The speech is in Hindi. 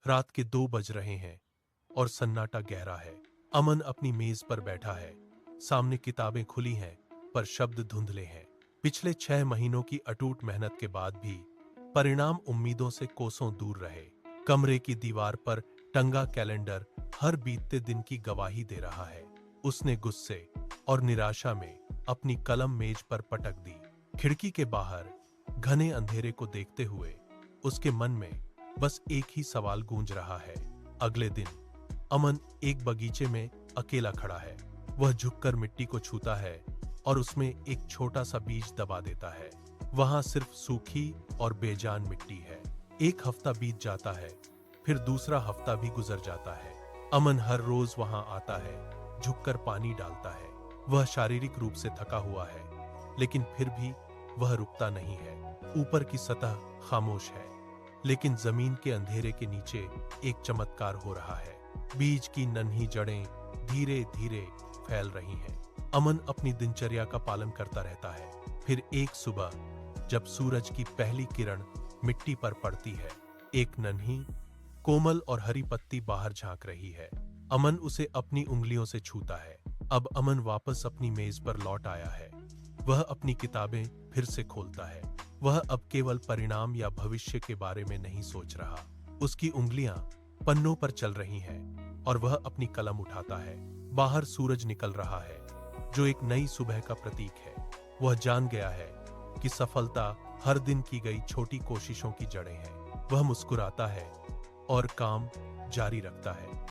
रात के 2 बज रहे हैं और सन्नाटा गहरा है। अमन अपनी मेज पर बैठा है। सामने किताबें खुली हैं, पर शब्द धुंधले हैं। पिछले 6 महीनों की अटूट मेहनत के बाद भी परिणाम उम्मीदों से कोसों दूर रहे। कमरे की दीवार पर टंगा कैलेंडर हर बीतते दिन की गवाही दे रहा है। उसने गुस्से और निराशा में अपनी कलम मेज पर पटक दी। खिड़की के बाहर घने अंधेरे को देखते हुए उसके मन में बस एक ही सवाल गूंज रहा है। अगले दिन अमन एक बगीचे में अकेला खड़ा है। वह झुककर मिट्टी को छूता है और उसमें एक छोटा सा बीज दबा देता है। वहां सिर्फ सूखी और बेजान मिट्टी है। एक हफ्ता बीत जाता है, फिर दूसरा हफ्ता भी गुजर जाता है। अमन हर रोज वहां आता है, झुककर पानी डालता है। वह शारीरिक रूप से थका हुआ है, लेकिन फिर भी वह रुकता नहीं है। ऊपर की सतह खामोश है, लेकिन जमीन के अंधेरे के नीचे एक चमत्कार हो रहा है। बीज की नन्ही जड़ें धीरे धीरे फैल रही हैं। अमन अपनी दिनचर्या का पालन करता रहता है। फिर एक सुबह जब सूरज की पहली किरण मिट्टी पर पड़ती है, एक नन्ही कोमल और हरी पत्ती बाहर झांक रही है। अमन उसे अपनी उंगलियों से छूता है। अब अमन वापस अपनी मेज पर लौट आया है। वह अपनी किताबें फिर से खोलता है। वह अब केवल परिणाम या भविष्य के बारे में नहीं सोच रहा। उसकी उंगलियां पन्नों पर चल रही हैं और वह अपनी कलम उठाता है। बाहर सूरज निकल रहा है, जो एक नई सुबह का प्रतीक है। वह जान गया है कि सफलता हर दिन की गई छोटी कोशिशों की जड़ें हैं। वह मुस्कुराता है और काम जारी रखता है।